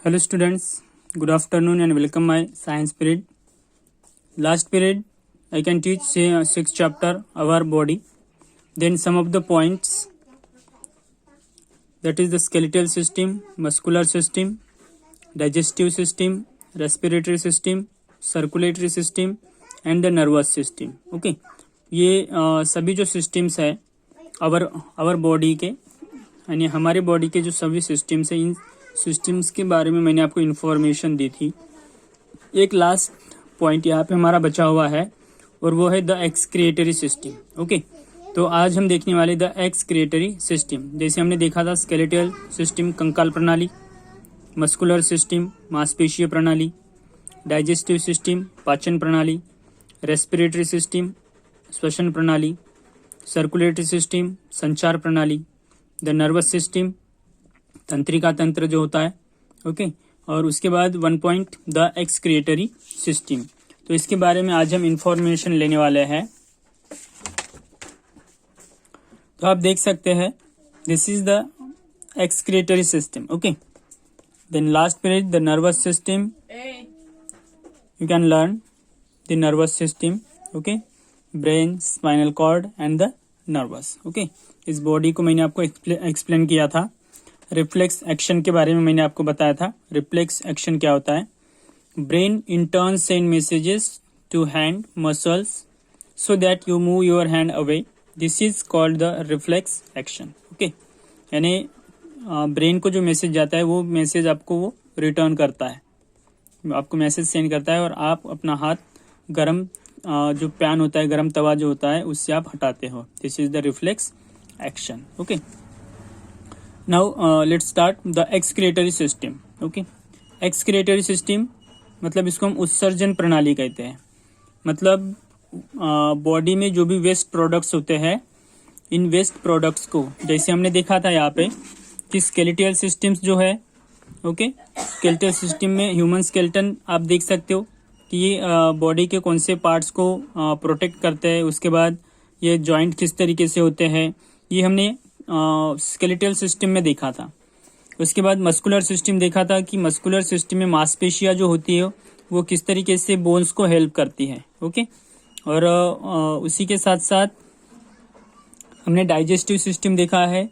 Hello students, good afternoon and welcome my science period. Last period I can teach 6 chapter our body. Then some of the points, that is the skeletal system, muscular system, digestive system, respiratory system, circulatory system and the nervous system. Okay, ये सभी जो systems है our body के यानी हमारे body के जो सभी सिस्टम्स हैं, इन सिस्टम्स के बारे में मैंने आपको इन्फॉर्मेशन दी थी. एक लास्ट पॉइंट यहाँ पे हमारा बचा हुआ है और वो है द एक्सक्रिएटरी सिस्टम. ओके, तो आज हम देखने वाले द एक्सक्रिएटरी सिस्टम. जैसे हमने देखा था स्केलेटल सिस्टम कंकाल प्रणाली, मस्कुलर सिस्टम मांसपेशीय प्रणाली, डाइजेस्टिव सिस्टम पाचन प्रणाली, रेस्पिरेटरी सिस्टम श्वसन प्रणाली, सर्कुलेटरी सिस्टम संचार प्रणाली, द नर्वस सिस्टम तंत्रिका तंत्र जो होता है. ओके, और उसके बाद 1 पॉइंट द एक्सक्रिएटरी सिस्टम. तो इसके बारे में आज हम इंफॉर्मेशन लेने वाले हैं. तो आप देख सकते हैं this is the excretory system. Okay, then last period the nervous system, you can learn the nervous system. Okay, brain, spinal cord and the nervous. Okay, इस बॉडी को मैंने आपको एक्सप्लेन किया था. रिफ्लेक्स एक्शन के बारे में मैंने आपको बताया था. रिफ्लेक्स एक्शन क्या होता है? Brain in turn send messages to hand muscles so that you move your hand away. This is called the reflex action. Okay, यानी ब्रेन को जो मैसेज जाता है वो मैसेज आपको वो रिटर्न करता है, आपको मैसेज सेंड करता है और आप अपना हाथ गरम जो पैन होता है, गरम तवा जो होता है, उससे आप हटाते हो. This is the reflex action. Okay, now let's start the excretory system. Okay, excretory system मतलब इसको हम उत्सर्जन प्रणाली कहते हैं. मतलब बॉडी में जो भी वेस्ट प्रोडक्ट्स होते हैं, इन वेस्ट प्रोडक्ट्स को, जैसे हमने देखा था यहाँ पे कि स्केलेटल सिस्टम्स जो है, ओके, स्केलेटल सिस्टम में ह्यूमन स्केलेटन आप देख सकते हो कि ये बॉडी के कौन से पार्ट्स को प्रोटेक्ट करते हैं. उसके बाद ये जॉइंट किस तरीके से होते हैं, ये हमने स्केलेटल सिस्टम में देखा था. उसके बाद मस्कुलर सिस्टम देखा था कि मस्कुलर सिस्टम में मांसपेशियां जो होती है वो किस तरीके से बोन्स को हेल्प करती है. ओके, और उसी के साथ साथ हमने डाइजेस्टिव सिस्टम देखा है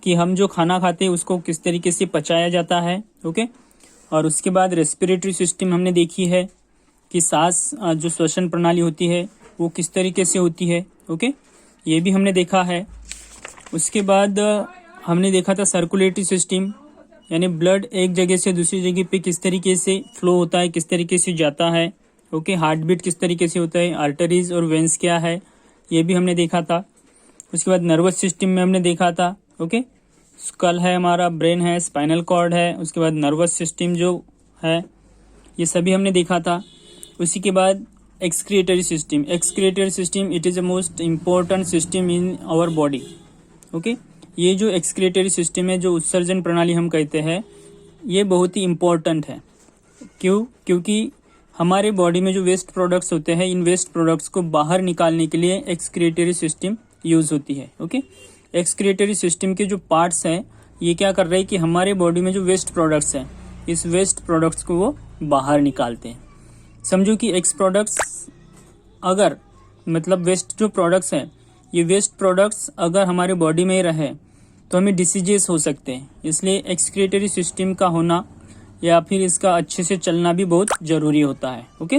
कि हम जो खाना खाते हैं उसको किस तरीके से पचाया जाता है. ओके, और उसके बाद रेस्पिरेटरी सिस्टम हमने देखी है कि सांस जो श्वसन प्रणाली होती है वो किस तरीके से होती है. ओके, ये भी हमने देखा है. उसके बाद हमने देखा था सर्कुलेटरी सिस्टम, यानी ब्लड एक जगह से दूसरी जगह पे किस तरीके से फ्लो होता है, किस तरीके से जाता है. ओके, हार्ट बीट किस तरीके से होता है, आर्टरीज और वेंस क्या है, ये भी हमने देखा था. उसके बाद नर्वस सिस्टम में हमने देखा था. ओके, स्कल है हमारा, ब्रेन है, स्पाइनल कॉर्ड है, उसके बाद नर्वस सिस्टम जो है, ये सभी हमने देखा था. उसी के बाद excretory system. Excretory system it is the most important system in our body. Okay, ये जो एक्सक्रिएटरी सिस्टम है, जो उत्सर्जन प्रणाली हम कहते हैं, ये बहुत ही इम्पोर्टेंट है. क्योंकि हमारे बॉडी में जो वेस्ट प्रोडक्ट्स होते हैं, इन वेस्ट प्रोडक्ट्स को बाहर निकालने के लिए एक्सक्रिएटरी सिस्टम यूज होती है. ओके, एक्सक्रिएटरी सिस्टम के जो पार्ट्स हैं, ये क्या कर रहे हैं कि हमारे बॉडी में जो वेस्ट प्रोडक्ट्स हैं, इस वेस्ट प्रोडक्ट्स को वो बाहर निकालते हैं. समझो कि एक्स प्रोडक्ट्स अगर मतलब वेस्ट जो प्रोडक्ट्स हैं, ये वेस्ट प्रोडक्ट्स अगर हमारे बॉडी में ही रहे तो हमें डिसीजेस हो सकते हैं. इसलिए एक्सक्रिएटरी सिस्टम का होना या फिर इसका अच्छे से चलना भी बहुत जरूरी होता है. Okay,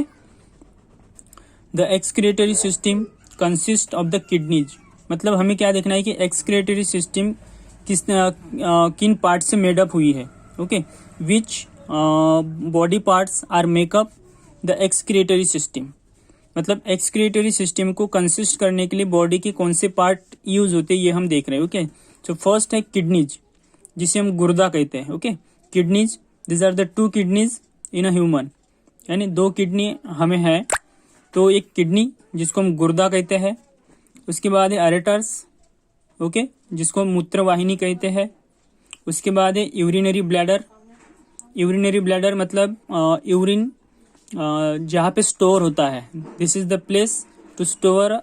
the excretory system consist of the kidneys. मतलब हमें क्या देखना है कि एक्सक्रिएटरी सिस्टम किन पार्ट से मेडअप हुई है. Okay, which body parts are make up the excretory system. मतलब एक्सक्रिएटरी सिस्टम को कंसिस्ट करने के लिए बॉडी के कौन से पार्ट यूज होते हैं, ये हम देख रहे हैं. ओके, तो फर्स्ट है किडनीज, जिसे हम गुर्दा कहते हैं. Okay, kidneys, this are the 2 kidneys in a human, यानी 2 किडनी हमें है, तो एक किडनी जिसको हम गुर्दा कहते हैं. उसके बाद है अरेटर्स, ओके, जिसको हम मूत्रवाहिनी कहते हैं. उसके बाद है यूरिनरी ब्लैडर. यूरिनरी ब्लैडर मतलब यूरिन जहाँ पे स्टोर होता है, this is the place to store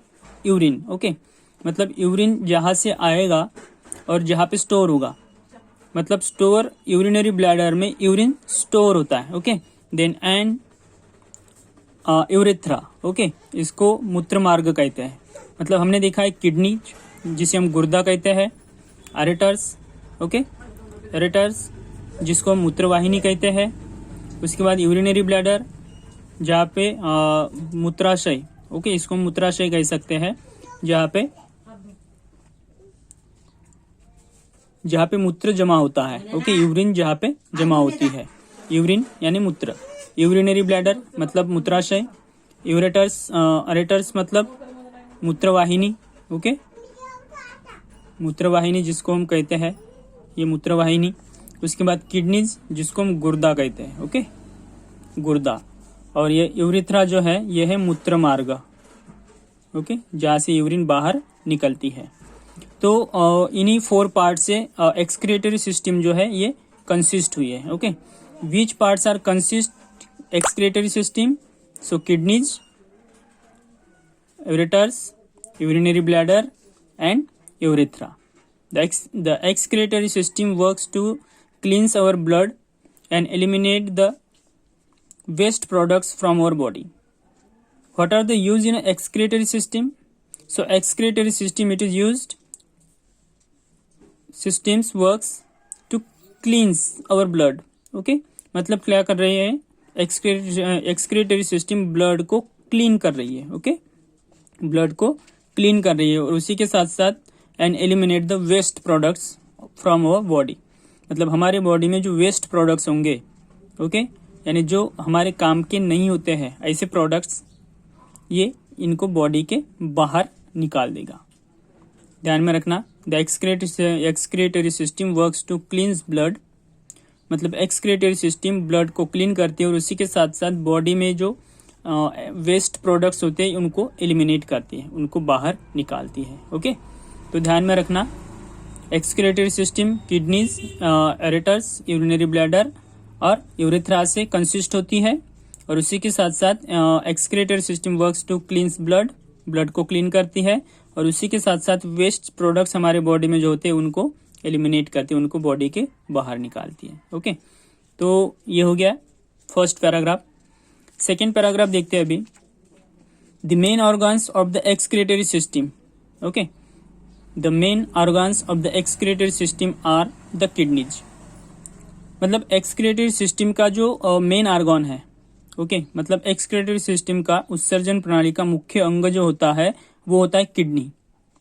urine. Okay, मतलब यूरिन जहाँ से आएगा और जहाँ पे स्टोर होगा, मतलब स्टोर, यूरिनरी ब्लैडर में यूरिन स्टोर होता है, okay. Then and urethra, okay, इसको मूत्र मार्ग कहते हैं। मतलब हमने देखा है किडनी, जिसे हम गुर्दा कहते हैं, अरेटर्स, ओके, अरेटर्स जिसको हम मूत्रवाहिनी कहते हैं। उसके बाद यूरिनरी ब्लैडर जहाँ पे मूत्राशय, ओके, इसको हम मूत्राशय कह सकते हैं, जहाँ पे मूत्र जमा होता है, ओके, यूरिन जहाँ पे जमा होती है, यूरिन यानी मूत्र। यूरिनरी ब्लैडर मतलब मूत्राशय, यूरेटर्स, अरेटर्स मतलब मूत्रवाहिनी, ओके, मूत्रवाहिनी जिसको हम कहते हैं, ये मूत्रवाहिनी। उसके बाद किडनीज जिसको हम गुर्दा कहते हैं, ओके, गुर्दा। और ये यूरिथ्रा जो है ये है मूत्र मार्ग, ओके, जहाँ से यूरिन बाहर निकलती है। तो इन्हीं 4 पार्ट से एक्सक्रीटरी सिस्टम जो है ये कंसिस्ट हुई है, okay. Which parts are consist excretory system? So kidneys, ureters, urinary bladder and urethra. The excretory system works to cleanse our blood and eliminate the waste products from our body. What are the use in excretory system? So excretory system, it is used, systems works to cleanse our blood, okay। मतलब क्या कर रही है, excretory system blood को clean कर रही है, okay, blood को क्लीन कर रही है। और उसी के साथ साथ and eliminate the waste products from our body, मतलब हमारे बॉडी में जो वेस्ट प्रोडक्ट्स होंगे, ओके, यानी जो हमारे काम के नहीं होते हैं ऐसे प्रोडक्ट्स, ये इनको बॉडी के बाहर निकाल देगा। ध्यान में रखना, the excretory system works to cleanse blood, मतलब एक्सक्रीटरी सिस्टम ब्लड को क्लीन करती है और उसी के साथ साथ बॉडी में जो वेस्ट प्रोडक्ट्स होते हैं उनको एलिमिनेट करती है, उनको बाहर निकालती है, ओके। तो ध्यान में रखना, excretory system kidneys, ureters, urinary bladder और यूरेथ्रा से कंसिस्ट होती है। और उसी के साथ साथ excretory system works to cleanse blood, blood को क्लीन करती है। और उसी के साथ साथ वेस्ट प्रोडक्ट्स हमारे बॉडी में जो होते हैं उनको एलिमिनेट करती है, उनको बॉडी के बाहर निकालती है, ओके। तो ये हो गया फर्स्ट पैराग्राफ। सेकेंड पैराग्राफ देखते हैं अभी। The main organs of the excretory system, okay, the main organs of the excretory system are the kidneys. मतलब एक्सक्रीटरी सिस्टम का जो मेन ऑर्गन है, ओके, मतलब एक्सक्रीटरी सिस्टम का उत्सर्जन प्रणाली का मुख्य अंग जो होता है वो होता है किडनी,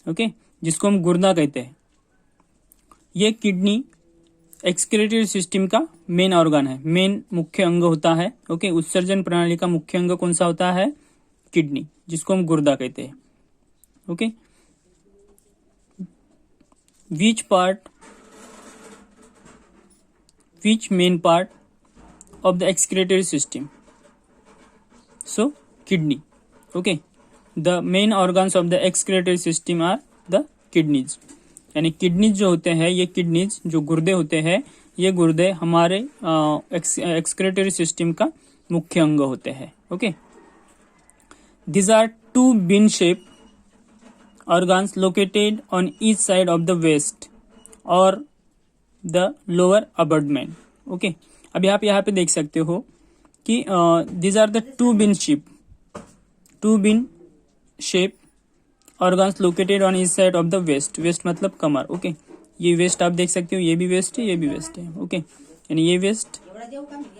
ओके, जिसको हम गुर्दा कहते हैं। ये किडनी एक्सक्रीटरी सिस्टम का मेन ऑर्गन है, मेन मुख्य अंग होता है, ओके। उत्सर्जन प्रणाली का मुख्य अंग कौन सा होता है? किडनी, जिसको हम गुर्दा कहते हैं, okay. Which main part of the excretory system? So kidney, okay. The main organs of the excretory system are the kidneys, यानी किडनीज जो होते हैं, ये किडनीज जो गुर्दे होते हैं, ये गुर्दे हमारे एक्सक्रीटरी सिस्टम का मुख्य अंग होते हैं, okay. These are 2 bean shaped organs located on each side of the waist or the lower abdomen, okay। अभी आप यहाँ पे देख सकते हो कि these are the 2 bean shape organs located on each side of the waist, waist मतलब कमर, okay. ये वेस्ट आप देख सकते हो, ये भी वेस्ट है, ये भी वेस्ट है, ओके। यानी ये वेस्ट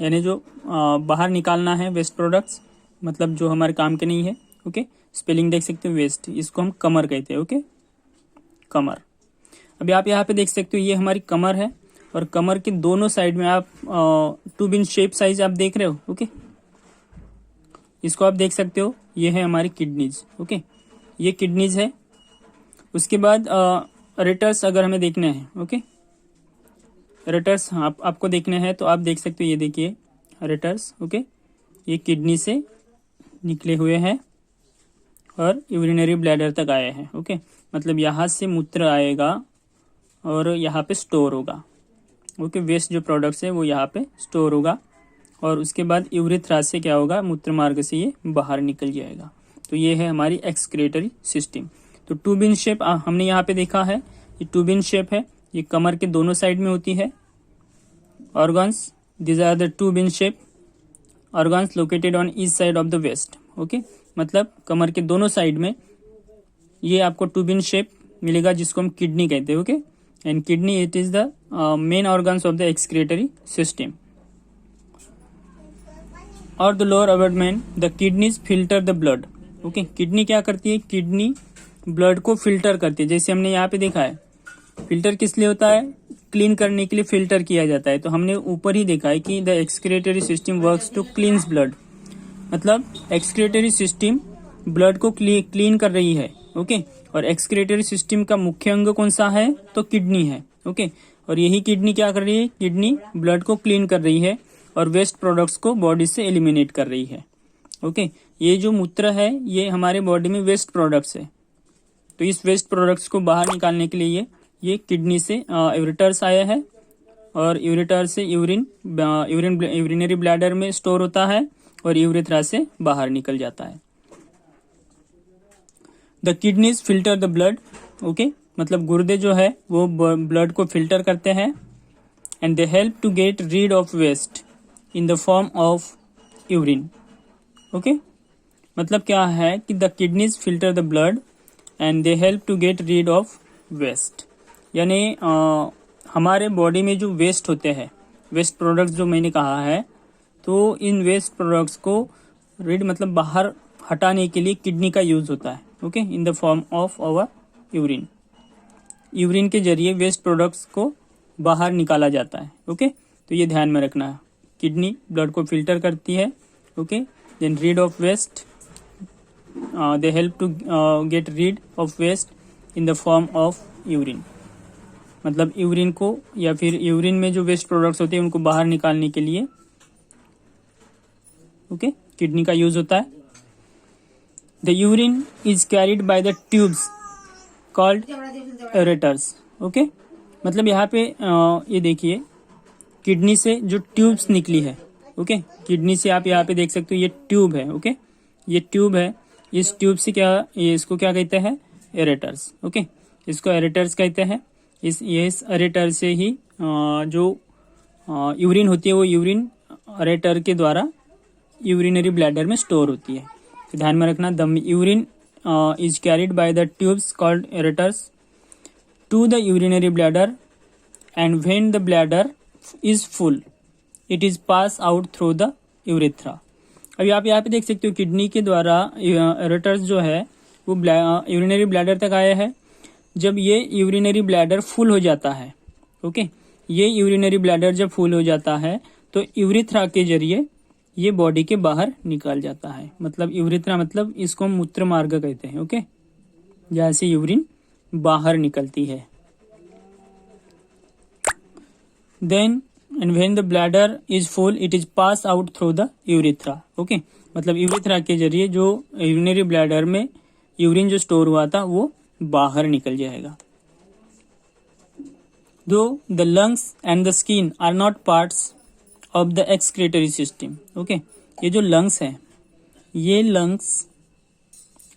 यानी जो बाहर निकालना है वेस्ट प्रोडक्ट्स, मतलब जो हमारे काम के नहीं है, ओके। स्पेलिंग देख सकते हो वेस्ट, इसको हम कमर कहते हैं, ओके, कमर। अभी आप यहाँ पे देख सकते हो ये हमारी कमर है और कमर के दोनों साइड में आप 2 बिन शेप साइज आप देख रहे हो, ओके। इसको आप देख सकते हो, ये है हमारी किडनीज, ओके, ये किडनीज है। उसके बाद रेटर्स अगर हमें देखने हैं, ओके, रेटर्स आपको देखने हैं तो आप देख सकते हो, ये देखिए रेटर्स, ओके, ये किडनी से निकले हुए हैं और यूरिनरी ब्लैडर तक आए हैं, ओके। मतलब यहाँ से मूत्र आएगा और यहाँ पे स्टोर होगा, ओके। वेस्ट जो प्रोडक्ट्स है वो यहाँ पे स्टोर होगा और उसके बाद यूरेथ्रा से क्या होगा, मूत्र मार्ग से ये बाहर निकल जाएगा। तो ये है हमारी एक्सक्रीटरी सिस्टम। तो 2 बिन शेप हमने यहाँ पे देखा है, ये 2 बिन शेप है, ये कमर के दोनों साइड में होती है, organs, these are the tube in shape organs located on each side of the waist. Okay मतलब कमर के दोनों साइड में ये आपको ट्यूब इन शेप मिलेगा जिसको हम किडनी कहते हैं. Okay and kidney it is the main organs of the excretory system. और the lower abdomen the kidneys filter the blood. Okay kidney क्या करती है, किडनी ब्लड को फिल्टर करती है. जैसे हमने यहाँ पे देखा है फिल्टर किस लिए होता है, क्लीन करने के लिए फिल्टर किया जाता है. तो हमने ऊपर ही देखा है कि the excretory system works to cleanse blood. मतलब एक्सक्रीटरी सिस्टम ब्लड को क्लीन कर रही है. ओके और एक्सक्रीटरी सिस्टम का मुख्य अंग कौन सा है, तो किडनी है. ओके और यही किडनी क्या कर रही है, किडनी ब्लड को क्लीन कर रही है और वेस्ट प्रोडक्ट्स को बॉडी से एलिमिनेट कर रही है. ओके ये जो मूत्र है ये हमारे बॉडी में वेस्ट प्रोडक्ट्स है. तो इस वेस्ट प्रोडक्ट्स को बाहर निकालने के लिए ये किडनी से यूरेटर्स आया है और यूरेटर से यूरिनरी ब्लैडर में स्टोर होता है और यूरेथ्रा से बाहर निकल जाता है. The kidneys filter the blood. Okay मतलब गुर्दे जो है वो ब्लड को फिल्टर करते हैं and they help to get rid of waste in the form of urine. Okay मतलब क्या है कि the kidneys filter the blood and they help to get rid of waste. यानी हमारे बॉडी में जो वेस्ट होते हैं, वेस्ट प्रोडक्ट्स जो मैंने कहा है, तो इन वेस्ट प्रोडक्ट्स को रीड मतलब बाहर हटाने के लिए किडनी का यूज होता है. Okay in the form of our urine. Urine के जरिए वेस्ट प्रोडक्ट्स को बाहर निकाला जाता है. ओके तो ये ध्यान में रखना है. किडनी ब्लड को फिल्टर करती है. Okay then rid of waste, they help to get rid of waste in the form of urine. मतलब यूरिन को या फिर यूरिन में जो वेस्ट प्रोडक्ट्स होते हैं उनको बाहर निकालने के लिए ओके किडनी का यूज होता है. The urine is carried by the tubes called ureters. Okay मतलब यहाँ पे ये देखिए किडनी से जो ट्यूब्स निकली है. ओके किडनी से आप यहाँ पे देख सकते हो ये ट्यूब है. ओके ये ट्यूब है. इस ट्यूब से क्या ये इसको क्या कहते हैं, यूरेटर्स. ओके इसको यूरेटर्स कहते हैं. इस यूरेटर से ही जो यूरिन होती है वो यूरिन यूरेटर के द्वारा यूरिनरी ब्लैडर में स्टोर होती है. तो ध्यान में रखना the urine is carried by the tubes called ureters to the urinary bladder and when the bladder is full it is pass out through the urethra. अभी आप यहाँ पे देख सकते हो किडनी के द्वारा यूरेटर्स जो है वो यूरिनरी ब्लैडर तक आया है. जब ये यूरिनरी ब्लैडर फुल हो जाता है, ओके ये यूरिनरी ब्लैडर जब फुल हो जाता है तो यूरेथ्रा के जरिए ये बॉडी के बाहर निकल जाता है. मतलब यूरेथ्रा मतलब इसको हम मूत्र मार्ग कहते हैं. ओके जहाँ से यूरिन बाहर निकलती है. Then and when the bladder is full it is pass out through the urethra. Okay मतलब यूरेथ्रा के जरिए जो यूरिनरी ब्लैडर में यूरिन जो स्टोर हुआ था वो बाहर निकल जाएगा. Though the lungs and the skin are not parts of the excretory system. Okay ये जो लंग्स है ये लंग्स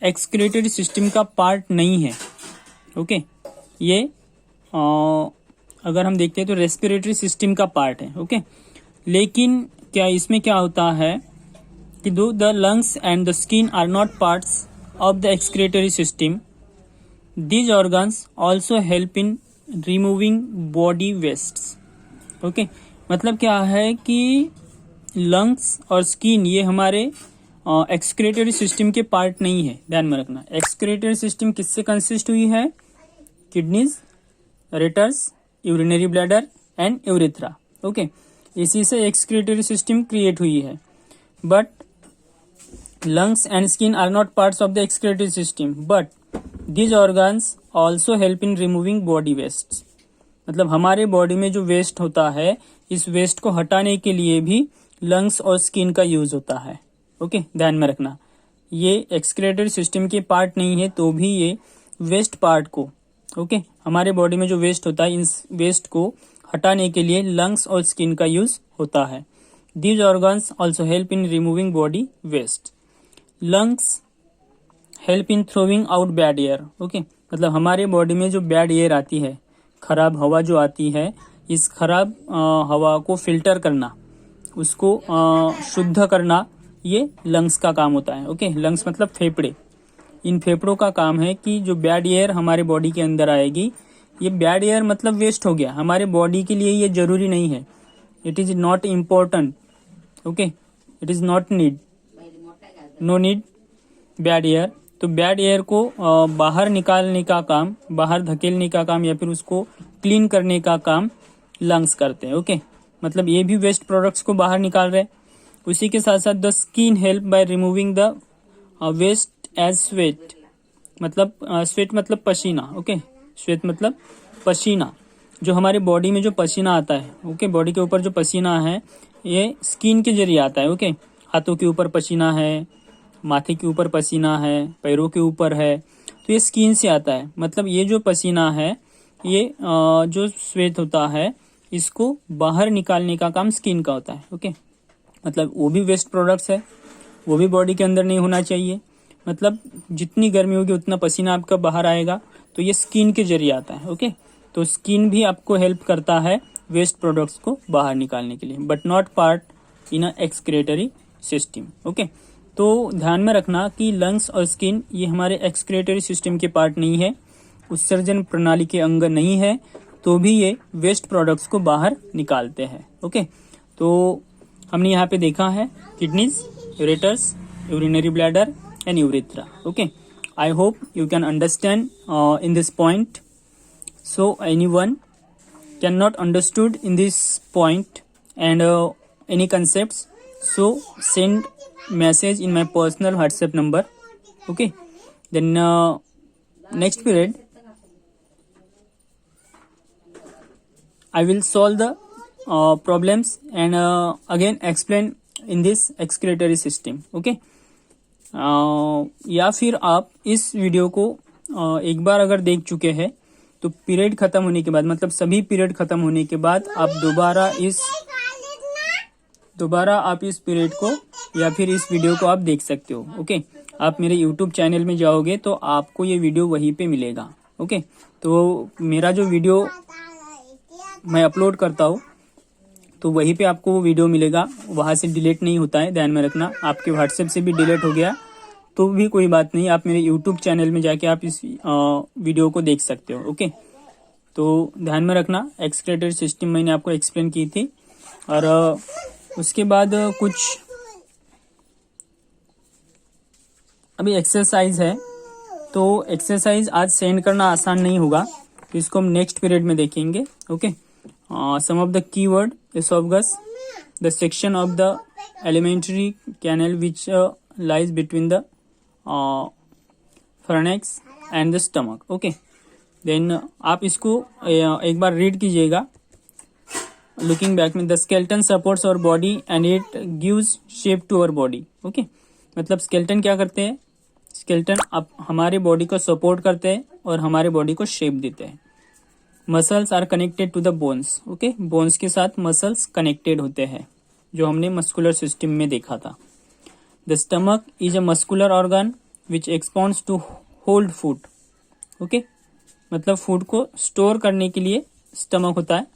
एक्सक्रीटरी सिस्टम का पार्ट नहीं है. ओके ये अगर हम देखते हैं तो रेस्पिरेटरी सिस्टम का पार्ट है. ओके लेकिन क्या इसमें क्या होता है कि though the lungs and the skin are not parts of the excretory system, these organs also help in removing body wastes. Okay मतलब क्या है कि लंग्स और स्किन ये हमारे एक्सक्रीटरी सिस्टम के पार्ट नहीं है. ध्यान में रखना एक्सक्रीटरी सिस्टम किससे कंसिस्ट हुई है, kidneys, ureters, urinary bladder and urethra. Okay इसी से एक्सक्रीटरी सिस्टम क्रिएट हुई है. But lungs and skin are not parts of the excretory system but These organs also help in removing body wastes. मतलब हमारे body में जो waste होता है इस वेस्ट को हटाने के लिए भी लंग्स और स्किन का यूज होता है. ओके ध्यान में रखना ये एक्सक्रीटरी सिस्टम के पार्ट नहीं है तो भी ये वेस्ट पार्ट को ओके हमारे बॉडी में जो वेस्ट होता है इस वेस्ट को हटाने के लिए लंग्स और स्किन का यूज होता है. These organs also help in removing body waste. Lungs help in throwing out bad air. Okay मतलब हमारे बॉडी में जो बैड एयर आती है, खराब हवा जो आती है, इस खराब हवा को फिल्टर करना, उसको शुद्ध करना, ये लंग्स का काम होता है। ओके, लंग्स मतलब फेफड़े। इन फेफड़ों का काम है कि जो बैड एयर हमारे बॉडी के अंदर आएगी, ये बैड एयर मतलब वेस्ट हो गया, हमारे बॉडी के लिए ये जरूरी नहीं है, it is not important. Okay, it is not need, no need bad air. तो बैड एयर को बाहर निकालने का काम, बाहर धकेलने का काम, या फिर उसको क्लीन करने का काम लंग्स करते हैं। ओके, मतलब ये भी वेस्ट प्रोडक्ट्स को बाहर निकाल रहे हैं। उसी के साथ साथ the skin help by removing the waste as sweat, मतलब स्वेट मतलब पसीना। ओके, स्वेट मतलब पसीना, जो हमारे बॉडी में जो पसीना आता है, ओके, बॉडी के ऊपर जो पसीना है ये स्किन के जरिए आता है। ओके, हाथों के ऊपर पसीना है, माथे के ऊपर पसीना है, पैरों के ऊपर है, तो ये स्किन से आता है। मतलब ये जो पसीना है, ये जो स्वेट होता है, इसको बाहर निकालने का काम स्किन का होता है। ओके, मतलब वो भी वेस्ट प्रोडक्ट्स है, वो भी बॉडी के अंदर नहीं होना चाहिए। मतलब जितनी गर्मी होगी उतना पसीना आपका बाहर आएगा, तो ये स्किन के जरिए आता है। ओके, तो स्किन भी आपको हेल्प करता है वेस्ट प्रोडक्ट्स को बाहर निकालने के लिए, but not part in a excretory system. Okay, तो ध्यान में रखना कि लंग्स और स्किन ये हमारे एक्सक्रेटरी सिस्टम के पार्ट नहीं है, उत्सर्जन प्रणाली के अंग नहीं है, तो भी ये वेस्ट प्रोडक्ट्स को बाहर निकालते हैं। ओके, तो हमने यहाँ पे देखा है kidneys, ureters, urinary bladder and urethra. Okay, I hope you can understand in this point. So anyone cannot understood in this point and any concepts, so send message in my personal WhatsApp number. Okay, then next period I will solve the problems and again explain in this excretory system. Okay, या फिर आप इस video को एक बार अगर देख चुके हैं तो पीरियड खत्म होने के बाद, मतलब सभी पीरियड खत्म होने के बाद आप दोबारा आप इस पीरियड को या फिर इस वीडियो को आप देख सकते हो। ओके, आप मेरे YouTube चैनल में जाओगे तो आपको ये वीडियो वहीं पे मिलेगा। ओके, तो मेरा जो वीडियो मैं अपलोड करता हूँ तो वहीं पे आपको वो वीडियो मिलेगा, वहां से डिलीट नहीं होता है, ध्यान में रखना। आपके व्हाट्सएप से भी डिलीट हो गया तो भी कोई बात नहीं, आप मेरे YouTube चैनल में जाके आप इस वीडियो को देख सकते हो। ओके, तो ध्यान में रखना, एक्सक्रेटरी सिस्टम मैंने आपको एक्सप्लेन की थी। और उसके बाद कुछ अभी एक्सरसाइज है, तो एक्सरसाइज आज सेंड करना आसान नहीं होगा, तो इसको हम नेक्स्ट पीरियड में देखेंगे। Okay, some of the keyword: oesophagus, the section of the alimentary canal which lies between the pharynx and the stomach. Okay, then आप इसको एक बार रीड कीजिएगा। लुकिंग बैक में, the skeleton supports our body and it gives shape to our body. Okay, मतलब skeleton क्या करते हैं, स्केलेटन आप हमारे बॉडी को सपोर्ट करते हैं और हमारे बॉडी को शेप देते हैं। Muscles are connected to the bones. Okay, bones के साथ मसल्स कनेक्टेड होते हैं, जो हमने मस्कुलर सिस्टम में देखा था। The stomach is a muscular organ which expands to hold food. Okay, मतलब फूड को स्टोर करने के लिए स्टमक होता है,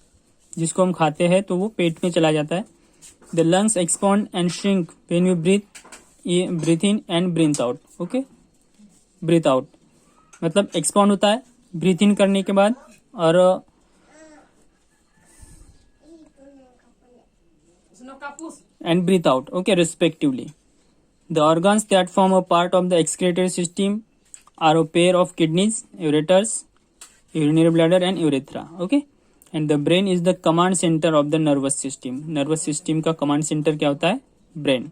जिसको हम खाते हैं तो वो पेट में चला जाता है। The lungs expand and shrink when you breathe in and breathe out. Okay, breathe out मतलब एक्सपांड होता है ब्रीथ इन करने के बाद, और and breathe out, okay, respectively. The organs that form a part of the excretory system are a pair of kidneys, ureters, urinary bladder and urethra. Okay, and the brain is the command center of the nervous system. Nervous system का command center क्या होता है, brain.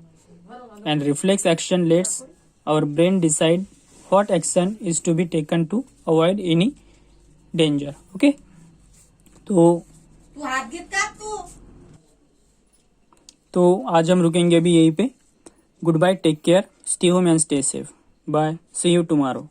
And reflex action lets our brain decide what action is to be taken to avoid any danger. Okay, तो आज हम रुकेंगे अभी यहीं पे। Good bye, take care, stay home and stay safe, bye, see you tomorrow.